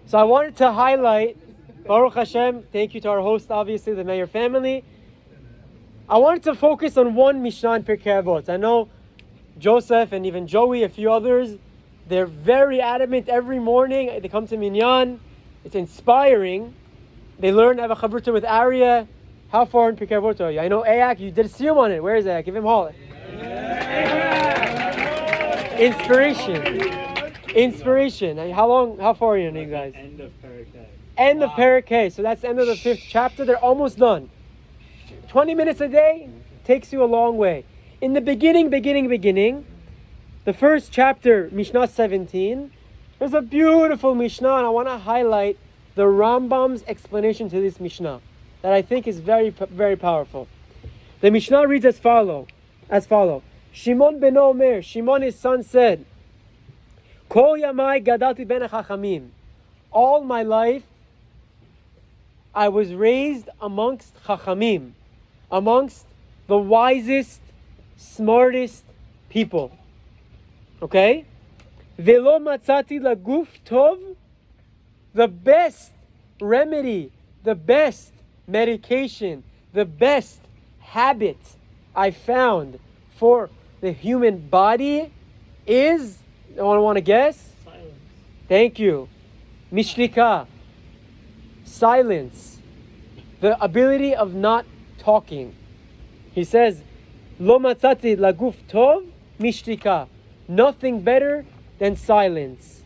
So I wanted to highlight, Baruch Hashem, thank you to our host, obviously, the Mayor family. I wanted to focus on one Mishnah in Pirke Avot. I know Joseph and even Joey, a few others, they're very adamant every morning. They come to Minyan. It's inspiring. They learn, have a chavrut with Arya. How far in Pirke Avot are you? I know Ayak, you did a siyum on it. Where is Ayak? Give him holler. Inspiration. How far are you guys? End of Pirke. End of Pirke. So that's the end of the 5th chapter. They're almost done. 20 minutes a day takes you a long way. In the beginning, the first chapter, Mishnah 17, there's a beautiful Mishnah, and I want to highlight the Rambam's explanation to this Mishnah that I think is very, very powerful. The Mishnah reads as follow. Shimon ben Omer, Shimon his son said, Kol yamai gadalti ben chachamim. All my life, I was raised amongst chachamim, amongst the wisest, smartest people. Okay? Velo matzati laguf tov. The best remedy, the best medication, the best habit I found for the human body is, I want to guess? Silence. Thank you. Mishlika. Silence. The ability of not talking. He says, Lo matzati laguf tov mishlika. Nothing better than silence.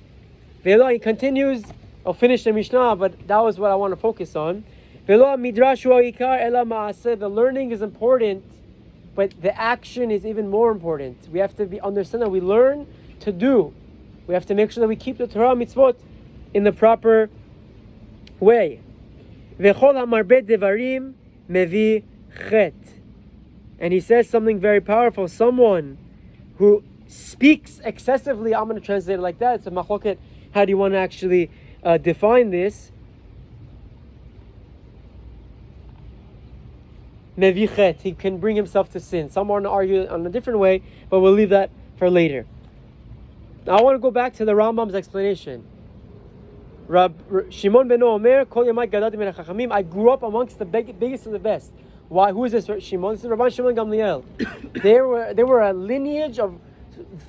Velo, he continues, I'll finish the Mishnah, but that was what I want to focus on. Velo midrash ikar ela ma'aseh. The learning is important, but the action is even more important. We have to understand that we learn to do. We have to make sure that we keep the Torah mitzvot in the proper way. V'chol hamarbe devarim mevi chet. And he says something very powerful. Someone who speaks excessively, I'm going to translate it like that. It's a machloket. How do you want to actually define this? Mevichet, he can bring himself to sin. Some want to argue on a different way, but we'll leave that for later. Now I want to go back to the Rambam's explanation. Shimon ben Omer, Kol yamai gadalti ben chachamim. I grew up amongst the biggest of the best. Why? Who is this Shimon? This is Rabban Shimon Gamliel. They were a lineage of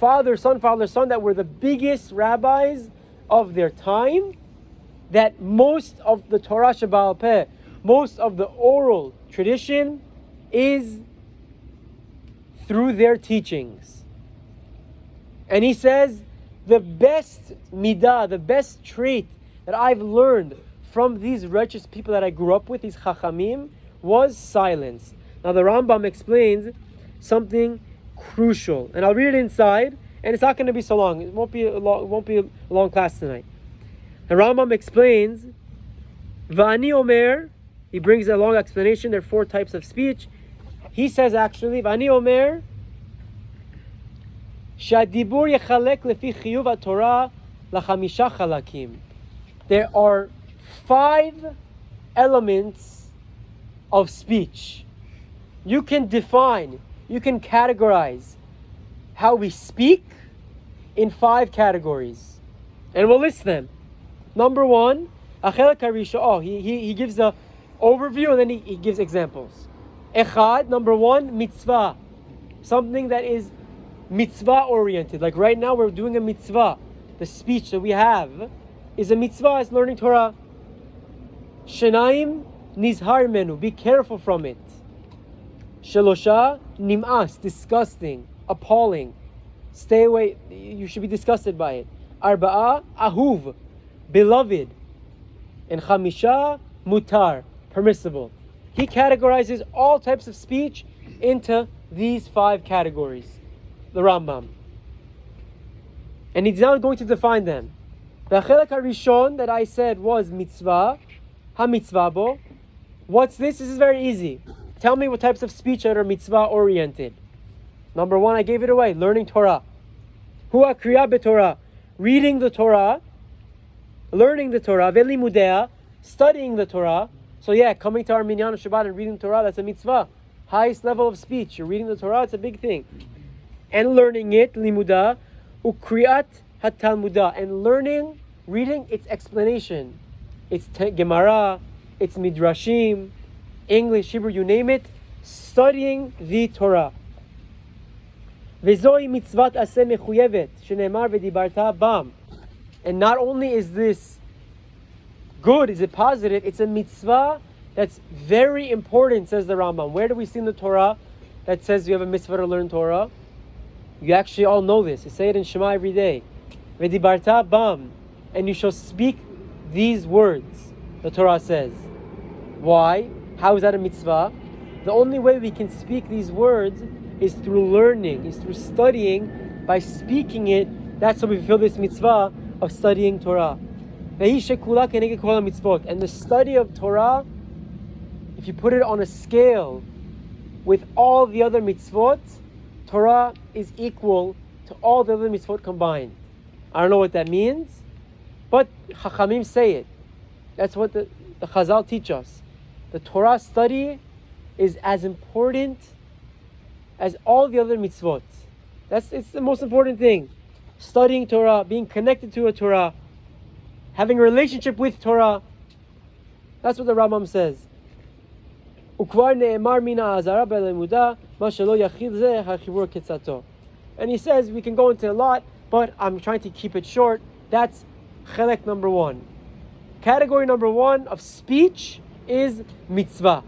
father, son, that were the biggest rabbis of their time. That most of the Torah Shebaal Peh, most of the oral tradition is through their teachings. And he says, the best midah, the best trait that I've learned from these righteous people that I grew up with, these chachamim, was silence. Now the Rambam explains something crucial. And I'll read it inside, and it's not going to be so long. It won't be a long class tonight. The Rambam explains, V'ani Omer, he brings a long explanation. There are 4 types of speech. He says actually, V'ani Omer, Shadibur yechalek lefi chiyuv haTorah lachamisha chalakim. There are 5 elements of speech. You can define, you can categorize how we speak in 5 categories. And we'll list them. Number 1, Achelak HaRishon. He gives the overview and then he gives examples. Echad, number 1, mitzvah. Something that is mitzvah oriented. Like right now we're doing a mitzvah. The speech that we have is a mitzvah, it's learning Torah. Shenaim, nizhar menu. Be careful from it. Shelosha, nim'as. Disgusting. Appalling. Stay away. You should be disgusted by it. Arba'a, ahuv. Beloved. And chamisha, mutar. Permissible. He categorizes all types of speech into these 5 categories. The Rambam. And he's now going to define them. The Achelak HaRishon that I said was mitzvah. Ha-mitzvah bo. What's this? This is very easy. Tell me what types of speech that are mitzvah oriented. Number 1, I gave it away. Learning Torah. Hua kriya b'Torah. Reading the Torah. Learning the Torah. Velimudea. Studying the Torah. So yeah, coming to our Minyan Shabbat and reading Torah, that's a mitzvah. Highest level of speech. You're reading the Torah, it's a big thing. And learning it, limuda, ukriat hatalmuda, and learning reading, it's explanation. It's Gemara, it's Midrashim, English, Hebrew, you name it. Studying the Torah. וזוהי מצוות עשה מחויבת, שנאמר ודיברת בם. And not only is this good, is it positive, it's a mitzvah that's very important, says the Rambam. Where do we see in the Torah that says you have a mitzvah to learn Torah? You actually all know this. You say it in Shema every day. V'dibarta bam. And you shall speak these words, the Torah says. Why? How is that a mitzvah? The only way we can speak these words is through learning, is through studying. By speaking it, that's how we fulfill this mitzvah of studying Torah. And the study of Torah, if you put it on a scale with all the other mitzvot, Torah is equal to all the other mitzvot combined. I don't know what that means, but Chachamim say it. That's what the Chazal teach us. The Torah study is as important as all the other mitzvot. It's the most important thing. Studying Torah, being connected to a Torah, having a relationship with Torah. That's what the Rambam says. And he says we can go into a lot, but I'm trying to keep it short. That's chelek number 1. Category number 1 of speech is mitzvah.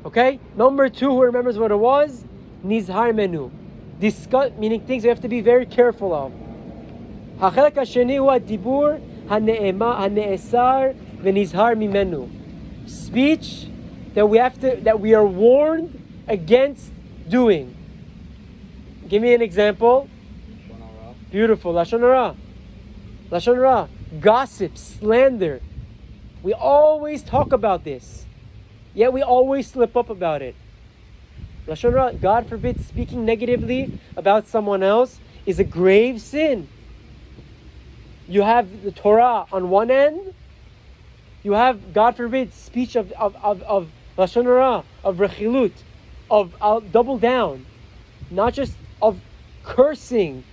Okay? Number 2, who remembers what it was? Nizhar menu. Discuss, meaning things you have to be very careful of. HaChelek HaSheni hu HaDibur HaNe'esar V'nizhar mimenu. Speech that we are warned against doing. Give me an example. Beautiful. Lashon hara. Lashon hara. Gossip, slander. We always talk about this, yet we always slip up about it. Lashon hara, God forbid, speaking negatively about someone else is a grave sin. You have the Torah on one end. You have, God forbid, speech of Lashon hara, of rechilut, of double down, not just of cursing,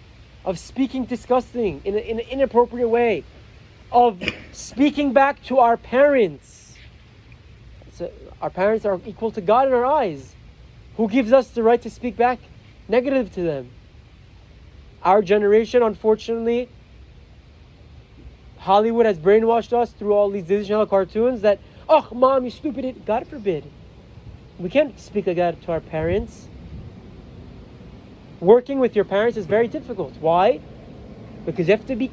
of speaking disgusting in an inappropriate way, of speaking back to our parents. So our parents are equal to God in our eyes. Who gives us the right to speak back negative to them? Our generation, unfortunately, Hollywood has brainwashed us through all these Disney Channel cartoons that, oh, mom, you stupid. God forbid. We can't speak like that to our parents. Working with your parents is very difficult. Why? Because you have to be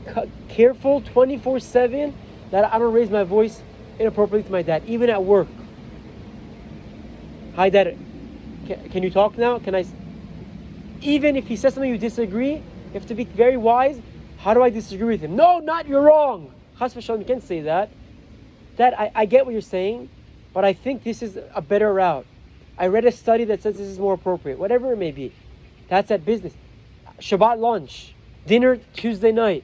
careful 24/7 that I don't raise my voice inappropriately to my dad, even at work. Hi, Dad. Can you talk now? Even if he says something you disagree, you have to be very wise. How do I disagree with him? No, not you're wrong. Chas v'shalom, you can't say that. Dad, I get what you're saying, but I think this is a better route. I read a study that says this is more appropriate. Whatever it may be. That's at business. Shabbat lunch. Dinner Tuesday night.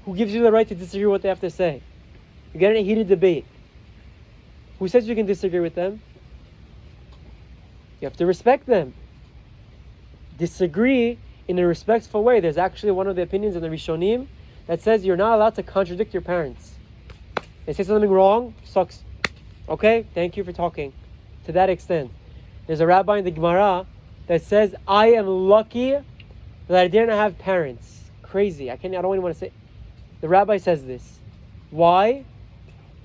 Who gives you the right to disagree with what they have to say? You get in a heated debate. Who says you can disagree with them? You have to respect them. Disagree in a respectful way. There's actually one of the opinions in the Rishonim that says you're not allowed to contradict your parents. They say something wrong, sucks. Okay, thank you for talking. To that extent. There's a rabbi in the Gemara that says, I am lucky that I didn't have parents. Crazy. I don't even want to say. The rabbi says this. Why?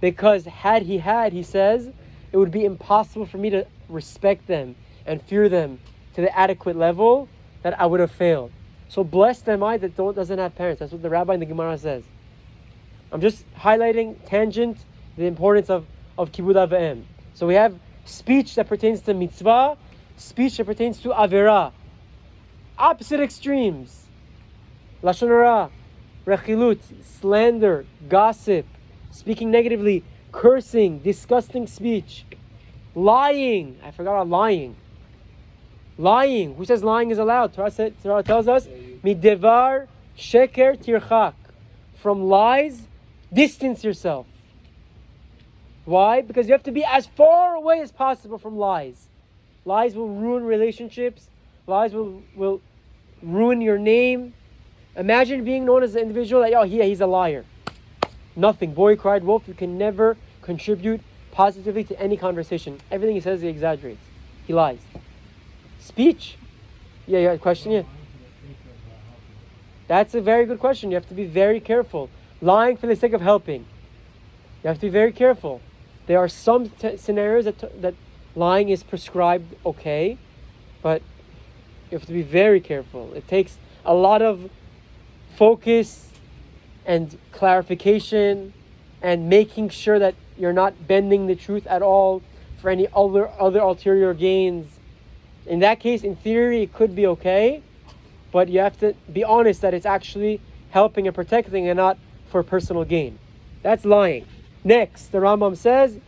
Because he says, it would be impossible for me to respect them and fear them to the adequate level that I would have failed. So blessed am I that doesn't have parents. That's what the rabbi in the Gemara says. I'm just highlighting, tangent, the importance of kibud av v'em. So we have speech that pertains to mitzvah, speech that pertains to avera. Opposite extremes. Lashon hara, rechilut, slander, gossip, speaking negatively, cursing, disgusting speech, lying. I forgot about lying. Lying. Who says lying is allowed? Torah tells us, midevar sheker tirchak. From lies, distance yourself. Why? Because you have to be as far away as possible from lies. Lies will ruin relationships. Lies will ruin your name. Imagine being known as an individual that, he's a liar. Nothing. Boy cried wolf. You can never contribute positively to any conversation. Everything he says, he exaggerates. He lies. Speech. Yeah, question, yeah. That's a very good question. You have to be very careful. Lying for the sake of helping. You have to be very careful. There are some scenarios that lying is prescribed okay, but you have to be very careful. It takes a lot of focus and clarification and making sure that you're not bending the truth at all for any other ulterior gains. In that case, in theory, it could be okay, but you have to be honest that it's actually helping and protecting and not for personal gain. That's lying. Next, the Rambam says,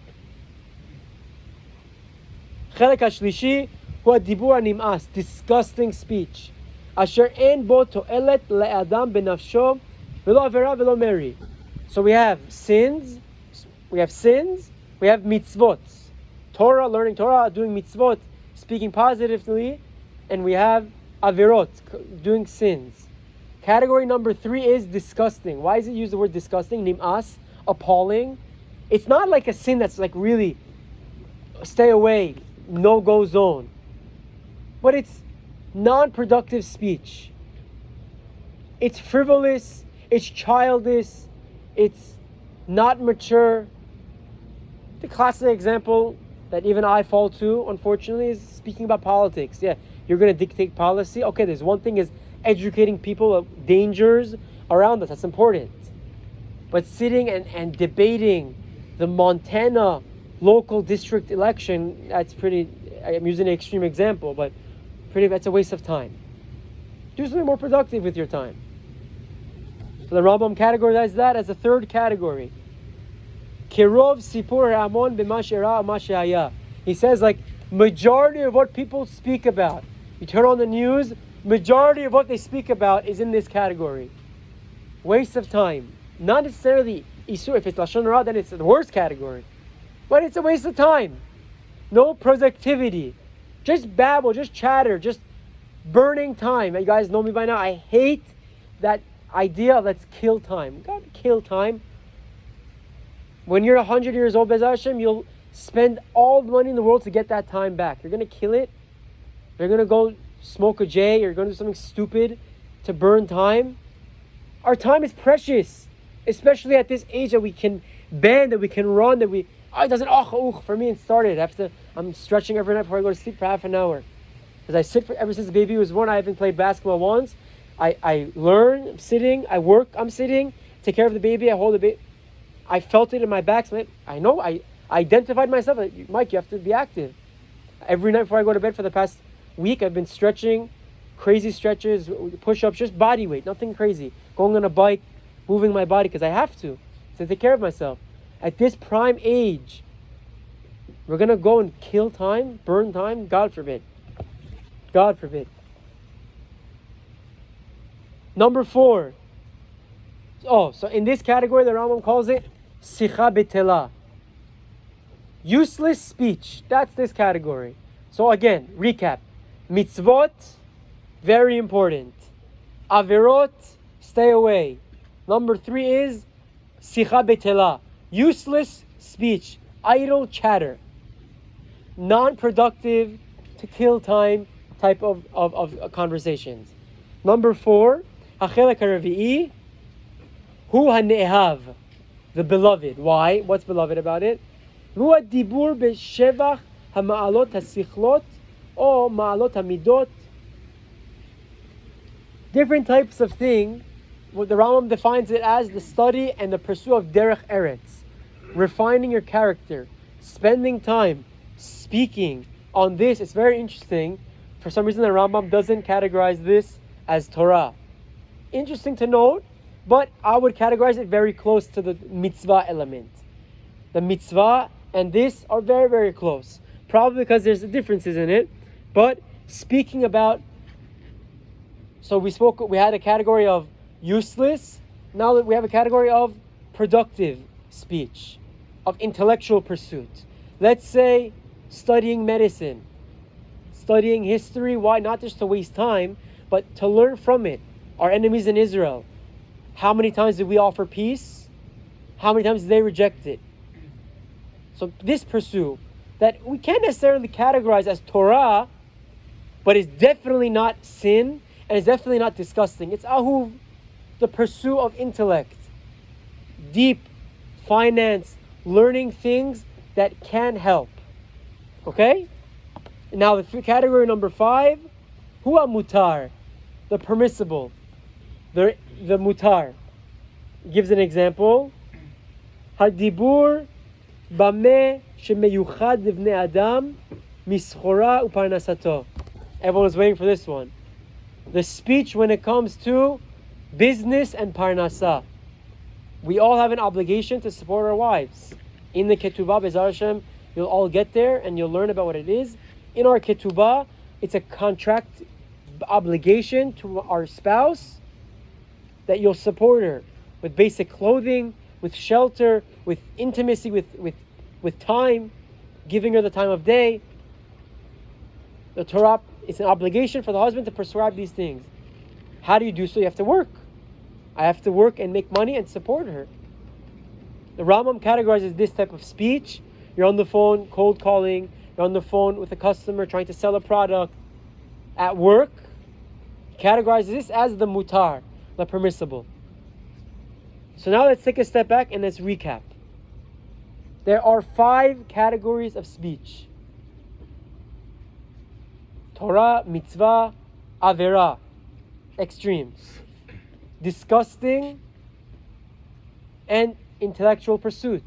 Chelek HaShlishi hu hadibur hanim'as, disgusting speech. Asher en bo to'elet le'adam benafsho v'lo avera v'lo meri. So we have sins, we have mitzvot. Torah, learning Torah, doing mitzvot, speaking positively, and we have avirot, doing sins. Category number 3 is disgusting. Why does it use the word disgusting? Nim'as, appalling. It's not like a sin that's like really stay away, no-go zone. But it's non-productive speech. It's frivolous, it's childish, it's not mature. The classic example that even I fall to, unfortunately, is speaking about politics. Yeah, you're going to dictate policy. Okay, there's one thing is educating people of dangers around us. That's important. But sitting and debating the Montana local district election, that's pretty, I'm using an extreme example, but that's a waste of time. Do something more productive with your time. So the Rambam categorizes that as a third category. Kirov sipur ramon b'mashera mashaya. He says, like, majority of what people speak about, you turn on the news, majority of what they speak about is in this category. Waste of time. Not necessarily isur. If it's lashon hara, then it's the worst category. But it's a waste of time. No productivity. Just babble, just chatter, just burning time. You guys know me by now. I hate that idea of let's kill time. God, kill time. When you're 100 years old, Be'ez Hashem, you'll spend all the money in the world to get that time back. You're going to kill it. You're going to go smoke a J. You're going to do something stupid to burn time. Our time is precious, especially at this age that we can bend, that we can run, that we... it doesn't... for me, it started. I'm stretching every night before I go to sleep for half an hour. Because I sit ever since the baby was born. I haven't played basketball once. I learn, I'm sitting. I work, I'm sitting. Take care of the baby, I hold the baby. I felt it in my back. So I know, I identified myself. Like, Mike, you have to be active. Every night before I go to bed for the past week, I've been stretching, crazy stretches, push-ups, just body weight, nothing crazy. Going on a bike, moving my body because I have to take care of myself. At this prime age, we're going to go and kill time, burn time? God forbid. God forbid. Number 4. So in this category, the Rambam calls it Sicha Betela. Useless speech. That's this category. So again, recap. Mitzvot, very important. Averot, stay away. Number 3 is Sicha Betela. Useless speech. Idle chatter. Non-productive, to kill time type of conversations. Number 4, Hachelek HaRevi'i, Hu HaNe'ehav, the beloved. Why? What's beloved about it? Hu HaDibur B'Shevach HaMa'alot HaSichlot or Ma'alot HaMidot. Different types of thing. What the Rambam defines it as the study and the pursuit of Derech Eretz. Refining your character. Spending time. Speaking on this. It's very interesting. For some reason the Rambam doesn't categorize this as Torah. Interesting to note. But I would categorize it very close to the mitzvah element. The mitzvah and this are very, very close. Probably because there's differences in it. But speaking about... So we had a category of useless. Now that we have a category of productive speech. Of intellectual pursuit. Let's say studying medicine. Studying history. Why? Not just to waste time, but to learn from it. our enemies in Israel, how many times did we offer peace? How many times did they reject it? So this pursuit that we can't necessarily categorize as Torah, but it's definitely not sin, and it's definitely not disgusting. It's ahuv, the pursuit of intellect, deep finance, learning things that can help. Okay? Now the category number 5, huwa mutar, the permissible, the mutar. Gives an example. Hadibur bameh shemeyuchad livnei adam mischora uparnasato. Everyone is waiting for this one. The speech when it comes to business and parnasa. We all have an obligation to support our wives. In the ketubah, Be'ezrat Hashem, you'll all get there and you'll learn about what it is. In our ketubah, it's a contract obligation to our spouse that you'll support her with basic clothing, with shelter, with intimacy, with time, giving her the time of day. The Torah, it's an obligation for the husband to prescribe these things. How do you do so? You have to work. I have to work and make money and support her. The Rambam categorizes this type of speech. You're on the phone cold calling. You're on the phone with a customer trying to sell a product. At work, he categorizes this as the mutar, the permissible. So now let's take a step back and let's recap. There are 5 categories of speech. Torah, mitzvah, avera, extremes. Disgusting and intellectual pursuit.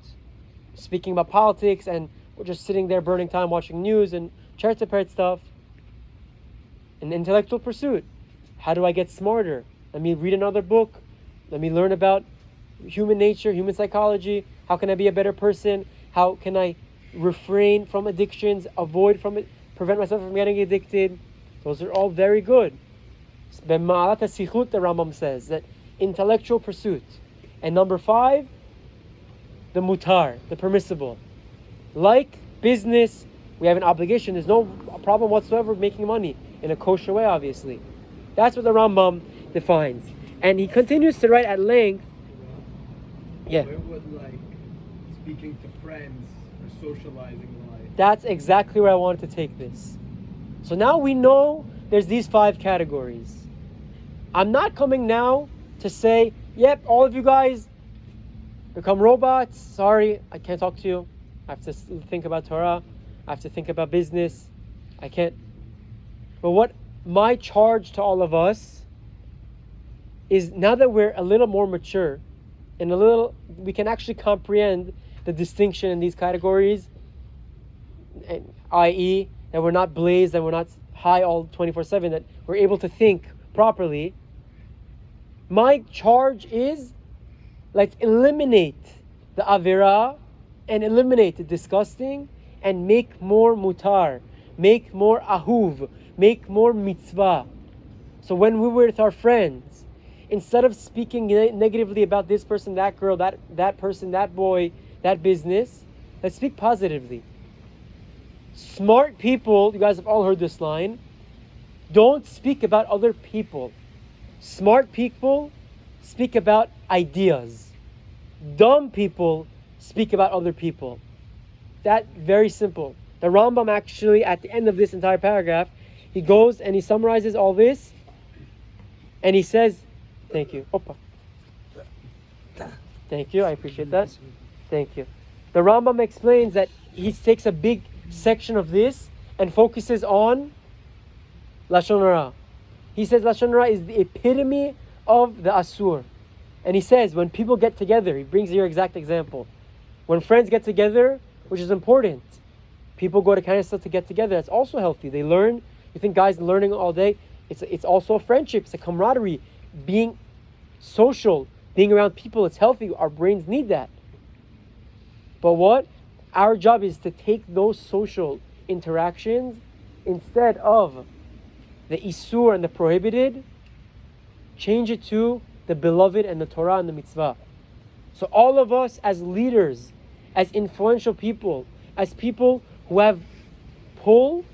Speaking about politics and we're just sitting there burning time watching news and chertepert stuff. An intellectual pursuit. How do I get smarter? Let me read another book. Let me learn about human nature, human psychology. How can I be a better person? How can I refrain from addictions, avoid from it, prevent myself from getting addicted? Those are all very good. B'ma'alat hasichut, the Rambam says, that intellectual pursuit. And number 5, the mutar, the permissible. Like business, we have an obligation. There's no problem whatsoever making money in a kosher way, obviously. That's what the Rambam defines. And he continues to write at length. Yeah. Where would like speaking to friends or socializing lie? That's exactly where I wanted to take this. So now we know there's these 5 categories. I'm not coming now to say, yep, all of you guys become robots. Sorry, I can't talk to you. I have to think about Torah. I have to think about business. I can't. But what my charge to all of us is, now that we're a little more mature and we can actually comprehend the distinction in these categories, i.e., that we're not blazed, that we're not high all 24/7, that we're able to think properly. My charge is, let's eliminate the avera and eliminate the disgusting and make more mutar, make more ahuv, make more mitzvah. So when we were with our friends, instead of speaking negatively about this person, that girl, that person, that boy, that business, let's speak positively. Smart people, you guys have all heard this line, don't speak about other people. Smart people speak about ideas. Dumb people speak about other people. That very simple. The Rambam actually, at the end of this entire paragraph, he goes and he summarizes all this, and he says, thank you. Opa. Thank you, I appreciate that. Thank you. The Rambam explains that he takes a big section of this and focuses on Lashon Hara. He says Lashon Hara is the epitome of the Asur. And he says when people get together, he brings your exact example. When friends get together, which is important, people go to Knesset to get together. That's also healthy. They learn. You think guys learning all day? It's also a friendship. It's a camaraderie. Being social, being around people, it's healthy. Our brains need that. But what? Our job is to take those social interactions, instead of the isur and the prohibited, change it to the beloved and the Torah and the mitzvah. So all of us as leaders, as influential people, as people who have pull,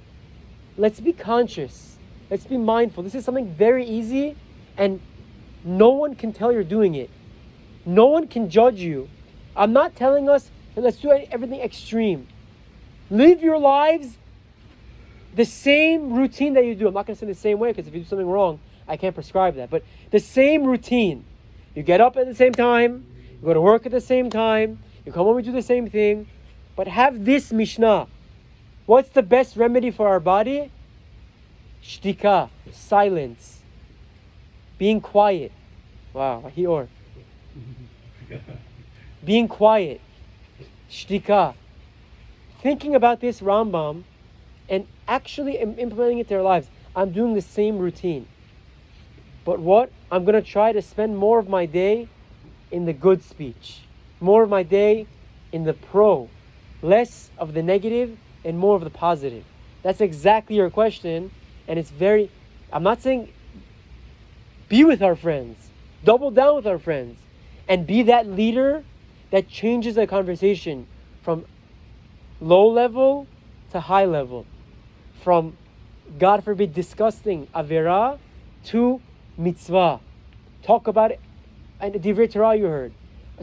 let's be conscious. Let's be mindful. This is something very easy, and no one can tell you're doing it. No one can judge you. I'm not telling us that let's do everything extreme. Live your lives the same routine that you do. I'm not going to say the same way, because if you do something wrong, I can't prescribe that. But the same routine. You get up at the same time. You go to work at the same time. You come home and do the same thing. But have this Mishnah. What's the best remedy for our body? Shtika, silence. Being quiet. Wow, Hior. Being quiet. Shtika. Thinking about this Rambam and actually implementing it to their lives. I'm doing the same routine. But what? I'm going to try to spend more of my day in the good speech. More of my day in the pro. Less of the negative and more of the positive. That's exactly your question. And it's very, I'm not saying be with our friends. Double down with our friends. And be that leader that changes the conversation from low level to high level. From, God forbid, disgusting Avera to mitzvah. Talk about it. And the Divrei Torah you heard.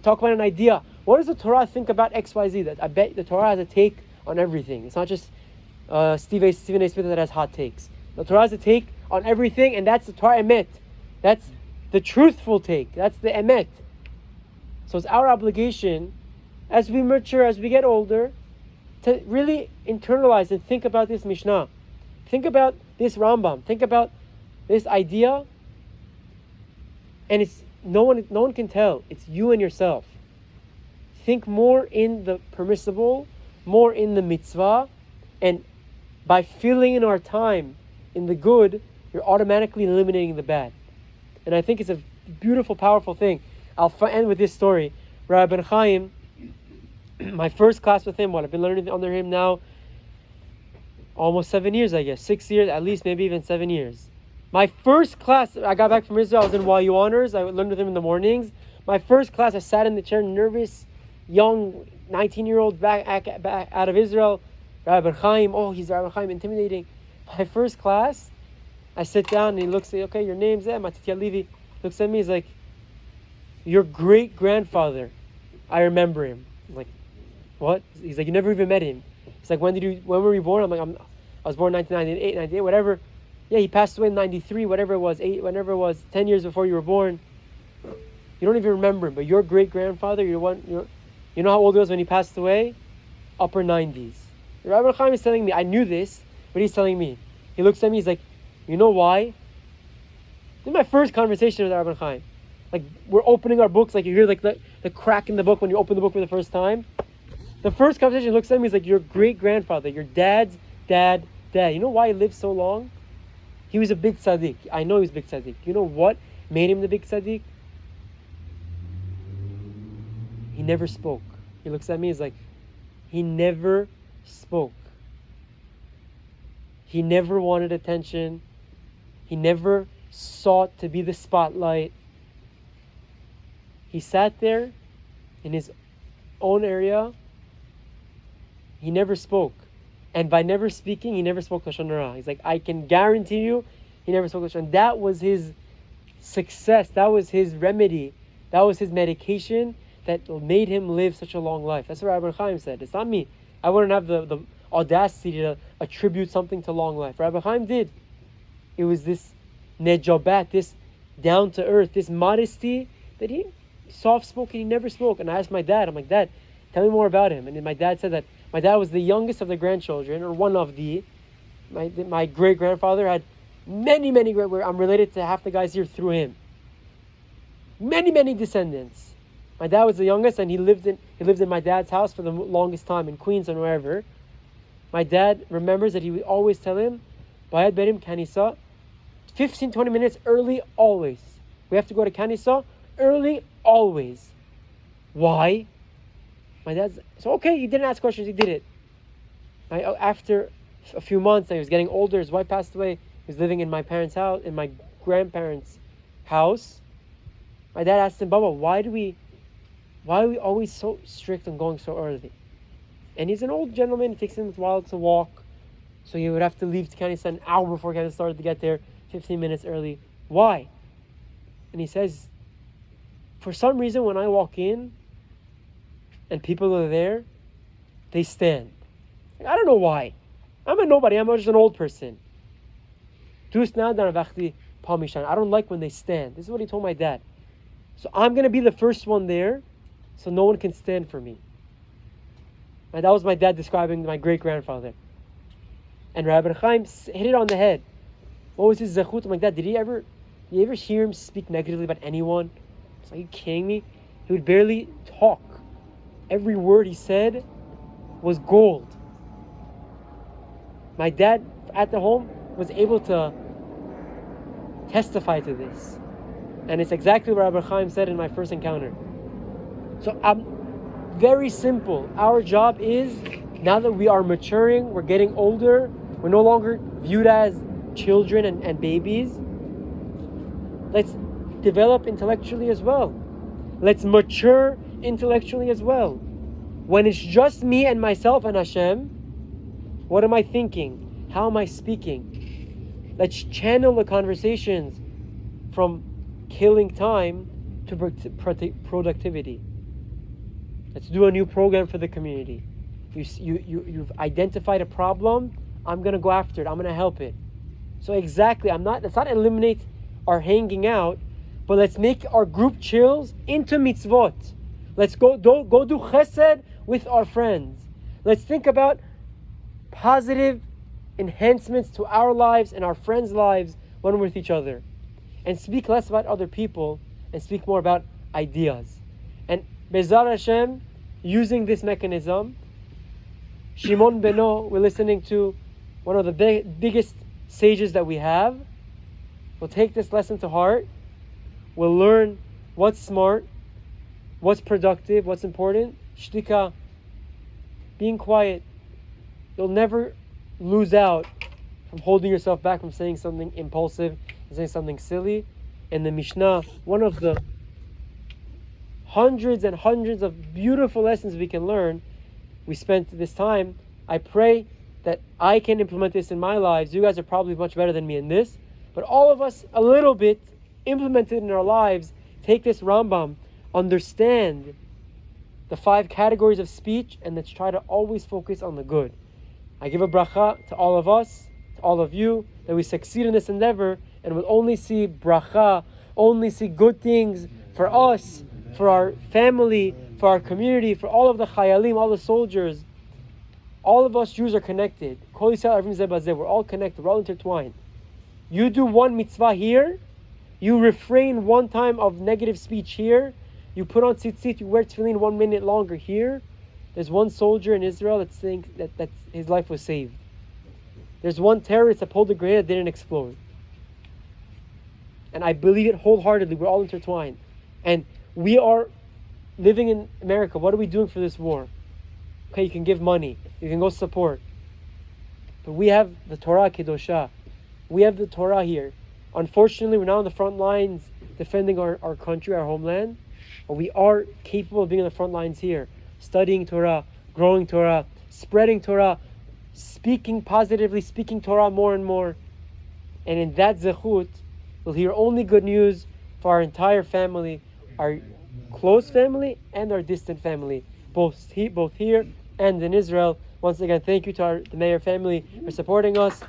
Talk about an idea. What does the Torah think about X, Y, Z? That I bet the Torah has a take on everything. It's not just Stephen A. Smith that has hot takes. The Torah has a take on everything, and that's the Torah emet. That's the truthful take. That's the emet. So it's our obligation, as we mature, as we get older, to really internalize and think about this Mishnah. Think about this Rambam. Think about this idea. And it's no one can tell. It's you and yourself. Think more in the permissible, more in the mitzvah, and by filling in our time in the good, you're automatically eliminating the bad. And I think it's a beautiful, powerful thing. I'll end with this story. Rabbi Ben Chaim, my first class with him, I've been learning under him now almost 7 years, I guess. 6 years, at least, maybe even 7 years. My first class, I got back from Israel, I was in YU Honors, I learned with him in the mornings. My first class, I sat in the chair, nervous, young, 19-year-old back out of Israel. Rabbi Ben Chaim, he's Rabbi Ben Chaim, intimidating. My first class, I sit down and he looks at me, okay, your name's Matitya Levi. Looks at me, he's like, your great-grandfather, I remember him. I'm like, what? He's like, you never even met him. He's like, when were you born? I'm like, I was born 1998, 98, whatever. Yeah, he passed away in 93, whatever it was, 10 years before you were born. You don't even remember him, but your great-grandfather, you know how old he was when he passed away? Upper 90s. Rabbi Chaim is telling me, I knew this, but he's telling me. He looks at me, he's like, you know why? This is my first conversation with Rabbi Chaim. Like, we're opening our books, like you hear like the crack in the book when you open the book for the first time. The first conversation, he looks at me, he's like, your great-grandfather, your dad's dad. You know why he lived so long? He was a big tzaddik. I know he was a big tzaddik. You know what made him the big tzaddik? He never spoke. He looks at me, he's like, he never spoke. He never wanted attention. He never sought to be the spotlight. He sat there in his own area. He never spoke. And by never speaking, he never spoke Lashon Hara. He's like, I can guarantee you, he never spoke Lashon. That was his success. That was his remedy. That was his medication that made him live such a long life. That's what Rabbi Chaim said. It's not me. I wouldn't have the audacity to attribute something to long life. Rabbi Chaim did. It was this nejobat, this down to earth, this modesty that he soft spoken. He never spoke. And I asked my dad. I'm like, Dad, tell me more about him. And then my dad said that my dad was the youngest of the grandchildren, or one of the. My great grandfather had many great. I'm related to half the guys here through him. Many descendants. My dad was the youngest, and he lived in my dad's house for the longest time in Queens and wherever. My dad remembers that he would always tell him, Bayad Berim Kanisa, 15-20 minutes early always. We have to go to Kanisa early always. Why? My dad's so okay. He didn't ask questions. He did it. After a few months, he was getting older. His wife passed away. He was living in my parents' house, in my grandparents' house. My dad asked him, Baba, why are we always so strict on going so early? And he's an old gentleman. It takes him a while to walk. So he would have to leave to Kanisa an hour before Kanisa started to get there, 15 minutes early. Why? And he says, for some reason, when I walk in and people are there, they stand. I don't know why. I'm a nobody. I'm just an old person. I don't like when they stand. This is what he told my dad. So I'm going to be the first one there, so no one can stand for me. And that was my dad describing my great-grandfather. And Rabbi Chaim hit it on the head. What was his zechut? I'm like, Dad, did you ever hear him speak negatively about anyone? It's like, are you kidding me? He would barely talk. Every word he said was gold. My dad at the home was able to testify to this. And it's exactly what Rabbi Chaim said in my first encounter. So very simple. Our job is, now that we are maturing, we're getting older, we're no longer viewed as children and babies. Let's develop intellectually as well. Let's mature intellectually as well. When it's just me and myself and Hashem, what am I thinking? How am I speaking? Let's channel the conversations from killing time to productivity. Let's do a new program for the community. You've identified a problem. I'm going to go after it. I'm going to help it. So exactly, let's not eliminate our hanging out, but let's make our group chills into mitzvot. Let's go do chesed with our friends. Let's think about positive enhancements to our lives and our friends' lives when we're with each other. And speak less about other people and speak more about ideas. And Be'ezrat Hashem, using this mechanism, Shimon Beno, we're listening to one of the biggest sages that we have. We'll take this lesson to heart. We'll learn what's smart, what's productive, what's important. Shtika, being quiet. You'll never lose out from holding yourself back from saying something impulsive and saying something silly. In the Mishna, one of the hundreds and hundreds of beautiful lessons we can learn, we spent this time. I pray that I can implement this in my lives. You guys are probably much better than me in this, but all of us a little bit implement it in our lives. Take this Rambam, understand the 5 categories of speech, and let's try to always focus on the good. I give a bracha to all of us, to all of you, that we succeed in this endeavor and will only see bracha, only see good things for us, for our family, for our community, for all of the chayalim, all the soldiers. All of us Jews are connected. We're all connected, we're all intertwined. You do one mitzvah here, you refrain one time of negative speech here, you put on tzitzit, you wear tefillin 1 minute longer here. There's one soldier in Israel that thinks that his life was saved. There's one terrorist that pulled a grenade that didn't explode. And I believe it wholeheartedly. We're all intertwined. And we are living in America. What are we doing for this war? Okay, you can give money. You can go support. But we have the Torah Kedosha. We have the Torah here. Unfortunately, we're not on the front lines defending our country, our homeland. But we are capable of being on the front lines here. Studying Torah, growing Torah, spreading Torah, speaking positively, speaking Torah more and more. And in that zechut, we'll hear only good news for our entire family, our close family and our distant family, both here and in Israel. Once again, thank you to the Mayor family for supporting us.